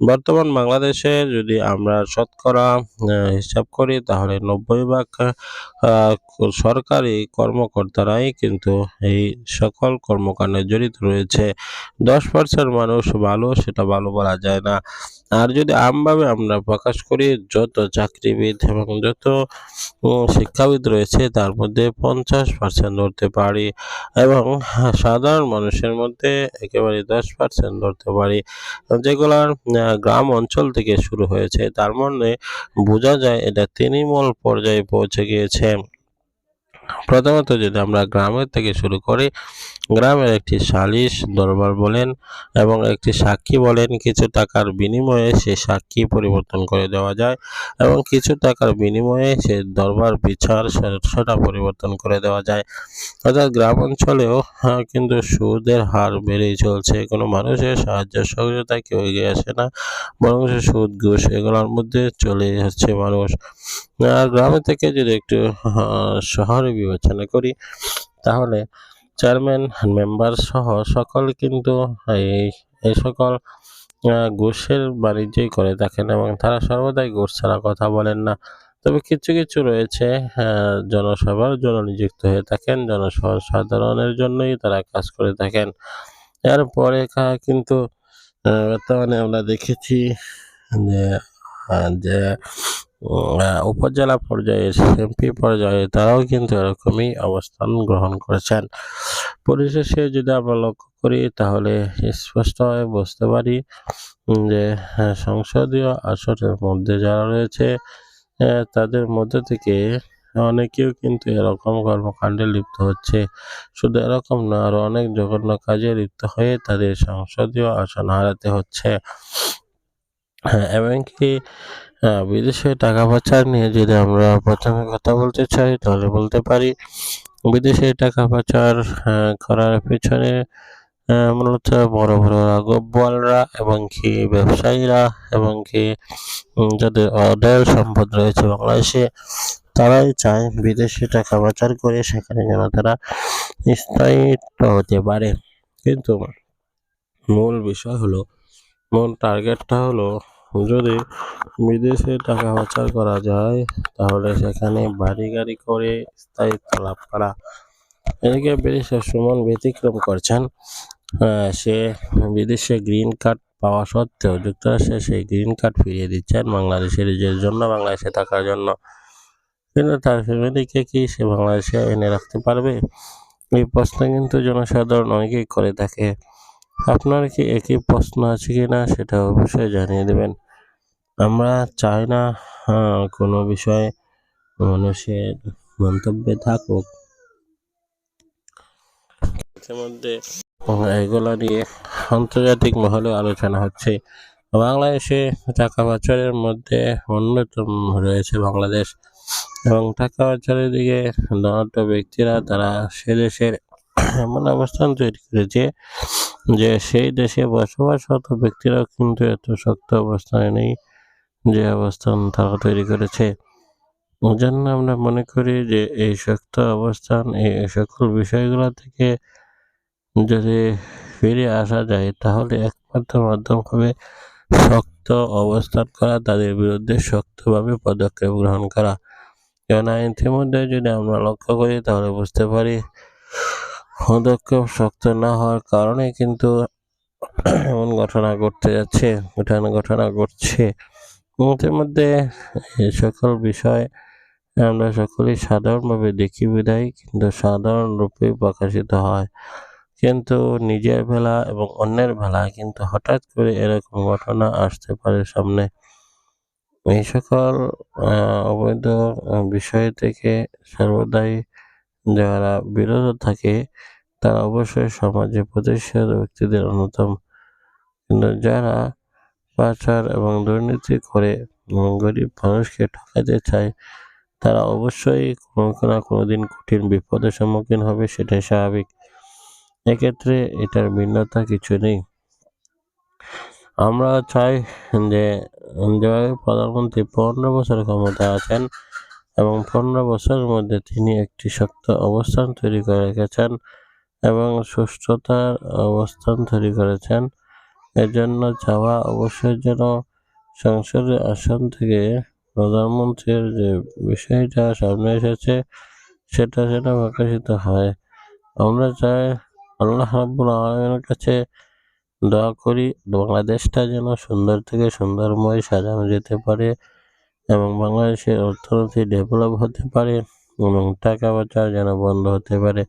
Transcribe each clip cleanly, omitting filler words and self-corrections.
বর্তমান বাংলাদেশে যদি আমরা শতকরা হিসাব করি তাহলে 90% সরকারি কর্মকর্তারাই কিন্তু এই সকল কর্মকাণ্ডে জড়িত রয়েছে। 10% মানুষ ভালো, সেটা ভালো বলা যায় না। আর যদি আমভাবে আমরা প্রকাশ করি, যত চাকরিবিদ এবং যত শিক্ষাবিদ রয়েছে তার মধ্যে 50% ধরতে পারি, এবং সাধারণ মানুষের মধ্যে একেবারে 10% ধরতে পারি, যেগুলার গ্রাম অঞ্চল থেকে শুরু হয়েছে। তার মানে বোঝা যায় এটা তৃণমূল পর্যায়ে পৌঁছে গিয়েছে। প্রথমত যদি আমরা গ্রামের থেকে শুরু করি, গ্রামের একটি সালিশ দরবার বলেন এবং একটি সাক্ষী বলেন, কিছু টাকার বিনিময়ে সে সাক্ষী পরিবর্তন করে দেওয়া যায় এবং কিছু টাকার বিনিময়ে সে দরবার বিচার সেটা পরিবর্তন করে দেওয়া যায়। অর্থাৎ গ্রাম অঞ্চলেও কিন্তু সুদের হার বেড়েই চলছে। কোনো মানুষের সাহায্য সহযোগিতায় কেউ এগিয়ে আসে না, বরং সে সুদ ঘুষ এগুলোর মধ্যে চলে যাচ্ছে মানুষ। আর গ্রামে থেকে যদি একটু শহরে বিবেচনা করি, তাহলে চেয়ারম্যান, মেম্বার সহ সকল কিন্তু এই সকল ঘুষের বাণিজ্যই করে থাকেন এবং তারা সর্বদাই ঘুষ ছাড়া কথা বলেন না। তবে কিছু কিছু রয়েছে জনসেবার জন্য নিযুক্ত হয়ে থাকেন, জনসাধারণের জন্যই তারা কাজ করে থাকেন। এরপরে কিন্তু বর্তমানে আমরা দেখেছি যে উপজেলা পর্যায়ে, এমপি পর্যায়ে তারাও কিন্তু এরকমই অবস্থান গ্রহণ করেছেন। পরিশেষে যদি আমরা লক্ষ্য করি তাহলে স্পষ্টভাবে বুঝতে পারি যে সংসদীয় আসনের মধ্যে যারা রয়েছে তাদের মধ্যে থেকে অনেকেও কিন্তু এরকম কর্মকাণ্ডে লিপ্ত হচ্ছে। শুধু এরকম না, আরো অনেক জঘন্য কাজে লিপ্ত হয়ে তাদের সংসদীয় আসন হারাতে হচ্ছে। এমনকি বিদেশে টাকা পাচার নিয়ে যদি আমরা প্রথমে কথা বলতে চাই, তাহলে বলতে পারি বিদেশে টাকা পাচার করার পেছনে মূলত বড় বড় রাঘববোয়ালরা এবং কি ব্যবসায়ীরা এবং কি যাদের অঢেল সম্পদ রয়েছে বাংলাদেশে, তারাই চায় বিদেশে টাকা পাচার করে সেখানে যেন তারা স্থায়িত্ব হতে পারে। কিন্তু মূল বিষয় হলো, মূল টার্গেটটা হলো, যদি বিদেশে টাকা পাচার করা যায় তাহলে সেখানে বাড়ি গাড়ি করে স্থায়িত্ব লাভ করা। এদিকে বিদেশে সুমন ব্যতিক্রম করছেন। সে বিদেশে গ্রিন কার্ড পাওয়া সত্ত্বেও যুক্তরাষ্ট্রে সেই গ্রিন কার্ড ফিরিয়ে দিচ্ছেন বাংলাদেশের জন্য, বাংলাদেশে থাকার জন্য। কিন্তু তার ফ্যামিলিকে কি সে বাংলাদেশে এনে রাখতে পারবে? এই প্রশ্ন কিন্তু জনসাধারণ অনেকেই করে থাকে। আপনার কি একই প্রশ্ন আছে কিনা সেটা অবশ্যই জানিয়ে দেবেন। আমরা চাই না কোনো বিষয়ে মানুষের মন্তব্যে থাকুক, ইতিমধ্যে এগুলো নিয়ে আন্তর্জাতিক মহলে আলোচনা হচ্ছে। বাংলাদেশে টাকা পাচারের মধ্যে অন্যতম রয়েছে বাংলাদেশ, এবং টাকা পাচারের দিকে ধনাঢ্য ব্যক্তিরা তারা সে দেশের এমন অবস্থান তৈরি করেছে যে সেই দেশে বসবাসরত ব্যক্তিরাও কিন্তু এত শক্ত অবস্থানে নেই যে অবস্থান তারা তৈরি করেছে। ওই জন্য আমরা মনে করি যে এই শক্ত অবস্থান, এই সকল বিষয়গুলো থেকে যদি ফিরে আসা যায় তাহলে একমাত্র মাধ্যম হবে শক্ত অবস্থান করা, তাদের বিরুদ্ধে শক্তভাবে পদক্ষেপ গ্রহণ করা। কেননা ইতিমধ্যে যদি আমরা লক্ষ্য করি তাহলে বুঝতে পারি পদক্ষেপ শক্ত না হওয়ার কারণে কিন্তু এমন ঘটনা ঘটছে। ইতিমধ্যে এই সকল বিষয় আমরা সকলেই সাধারণভাবে দেখি বিদায় কিন্তু সাধারণ রূপে প্রকাশিত হয়, কিন্তু নিজের বেলা এবং অন্যের বেলায় কিন্তু হঠাৎ করে এরকম ঘটনা আসতে পারে সামনে। এই সকল অবৈধ বিষয় থেকে সর্বদাই যারা বিরত থাকে তারা অবশ্যই সমাজে প্রতিষ্ঠিত ব্যক্তিদের অন্যতম। কিন্তু যারা পাচার এবং দুর্নীতি করে গরিব মানুষকে ঠকাতে চায় তারা অবশ্যই কোনো না কোনোদিন কঠিন বিপদের সম্মুখীন হবে, সেটাই স্বাভাবিক। এক্ষেত্রে এটার ভিন্নতা কিছু নেই। আমরা চাই যে যেভাবে প্রধানমন্ত্রী 15 বছর ক্ষমতায় আছেন এবং 15 বছরের মধ্যে তিনি একটি শক্ত অবস্থান তৈরি করে রেখেছেন এবং সুস্থতার অবস্থান তৈরি করেছেন, এজন্য চাওয়া অবশ্যই যেন সংসদের আসন থেকে প্রধানমন্ত্রীর যে বিষয়টা সামনে এসেছে সেটা যেন প্রকাশিত হয়। আমরা চাই আল্লাহ রাব্বুল আলামিনের কাছে দোয়া করি বাংলাদেশটা যেন সুন্দর থেকে সুন্দরময় সাজানো যেতে পারে এবং বাংলাদেশের অর্থনীতি ডেভেলপ হতে পারে এবং টাকা পাচার যেন বন্ধ হতে পারে।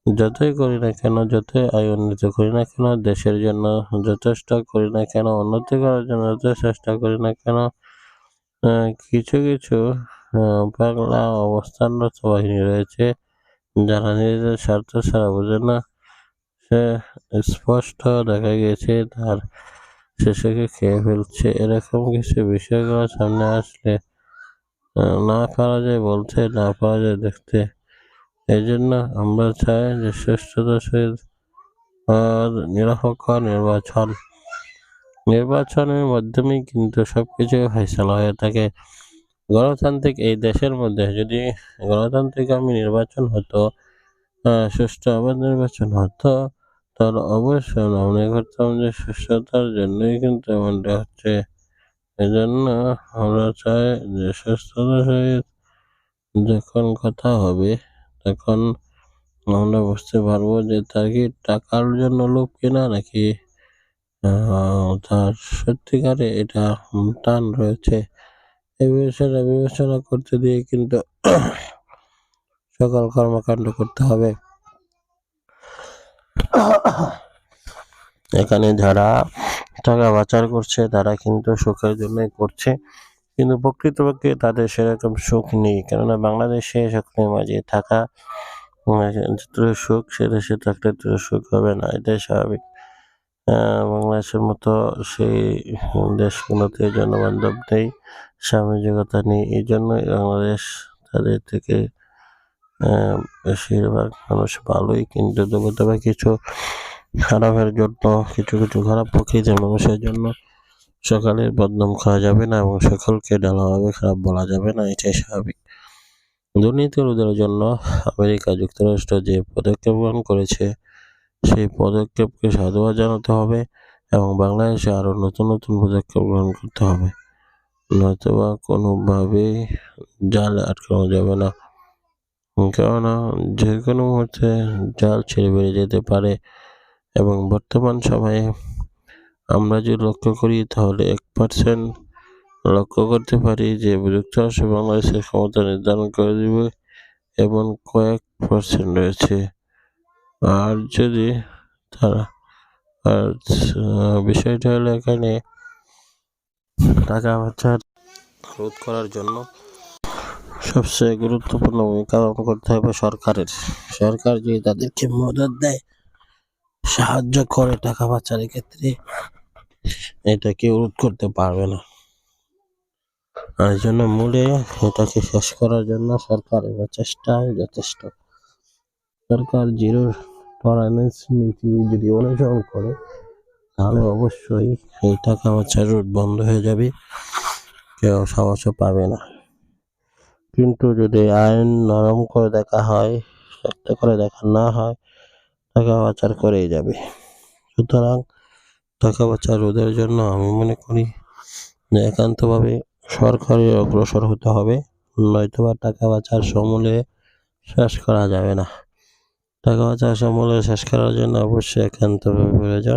যতই করি না কেন, যতই আয় উন্নতি করি না কেন, দেশের জন্য যথেষ্ট করি না কেন, উন্নতি করার জন্য যত চেষ্টা করি না কেন, কিছু কিছু পাগলা অবস্থানরত বাহিনী রয়েছে যারা নিজেদের স্বার্থ ছাড়া বোঝে না। সে স্পষ্ট দেখা গেছে তার শেষকে খেয়ে ফেলছে। এরকম কিছু বিষয়গুলো সামনে আসলে না পারা যায় বলতে, না পারা যায় দেখতে। এই জন্য আমরা চাই যে সুষ্ঠুতার সহিত নিরপেক্ষ নির্বাচনের মাধ্যমেই কিন্তু সবকিছু ফয়সালা হয়ে থাকে। গণতান্ত্রিক এই দেশের মধ্যে যদি গণতান্ত্রিক নির্বাচন হতো, সুষ্ঠু অবাধ নির্বাচন হতো, তাহলে অবশ্যই আমরা মনে করতাম যে সুস্থতার জন্যই কিন্তু এমনটা হচ্ছে। এজন্য আমরা চাই যে সুস্থতার সহিত যখন কথা হবে তখন আমরা বুঝতে পারবো যে তার কি টাকার জন্য লোভ কিনা নাকি তার সত্যিকারে এটা টান রয়েছে। এই বিষয়টা বিবেচনা করতে দিয়ে কিন্তু সকল কর্মকাণ্ড করতে হবে। এখানে যারা টাকা পাচার করছে তারা কিন্তু সুখের জন্যই করছে, কিন্তু প্রকৃতপক্ষে তাদের সেরকম সুখ নেই। কেননা বাংলাদেশে সকলের মাঝে থাকা যতটুকু সুখ সে দেশে থাকলে ততটুকু সুখ হবে না, এটাই স্বাভাবিক। বাংলাদেশের মতো সেই দেশগুলোতে জনবান্ধব নেই, সামাজিকতা নেই। এই জন্যই বাংলাদেশ তাদের থেকে বেশিরভাগ মানুষ ভালোই, কিন্তু তবে কিছু খারাপের জন্য, কিছু কিছু খারাপ প্রকৃতির মানুষের জন্য সকালের বদনাম খাওয়া যাবে না এবং সকলকে ঢালাভাবে খারাপ বলা যাবে না, এটাই স্বাভাবিক। দুর্নীতি রোধের জন্য আমেরিকা যুক্তরাষ্ট্র যে পদক্ষেপ গ্রহণ করেছে সেই পদক্ষেপকে সাধুবাদ জানাতে হবে এবং বাংলাদেশে আরও নতুন নতুন পদক্ষেপ গ্রহণ করতে হবে, নয়তোবা কোনোভাবেই জালে আটকানো যাবে না। কেননা যে কোনো মুহূর্তে জাল ছেড়ে বেরিয়ে যেতে পারে এবং বর্তমান সময়ে আমরা যদি লক্ষ্য করি তাহলে 1% লক্ষ্য করতে পারি যে যুক্তরাষ্ট্র বাংলাদেশের ক্ষমতা নির্ধারণ করে দিবে এবং কয়েক % রয়েছে। আর যদি তারা বিষয়টা হলো এখানে টাকা পাচার রোধ করার জন্য সবচেয়ে গুরুত্বপূর্ণ ভূমিকা পালন করতে হবে সরকারের। সরকার যদি তাদেরকে মদদ দেয়, সাহায্য করে টাকা পাচারের ক্ষেত্রে, এটা কেউ রোধ করতে পারবে না। আর এই জন্য মূলে এটাকে শেষ করার জন্য সরকারের চেষ্টা যথেষ্ট। সরকার জিরো টলারেন্স নীতি যদি অনুসরণ করে তাহলে অবশ্যই এই টাকা পাচার রোধ বন্ধ হয়ে যাবে, কেউ সাহসও পাবে না। কিন্তু যদি আইন নরম করে দেখা হয়, শক্ত করে দেখা না হয়, টাকা পাচার করেই যাবে। সুতরাং টাকা পাচার রোধের জন্য আমি মনে করি যে একান্তভাবে সরকারের অগ্রসর হতে হবে, নয়তোবা টাকা পাচার সমূলে শেষ করা যাবে না। টাকা পাচার সমূলে শেষ করার জন্য অবশ্যই একান্তভাবে প্রয়োজন।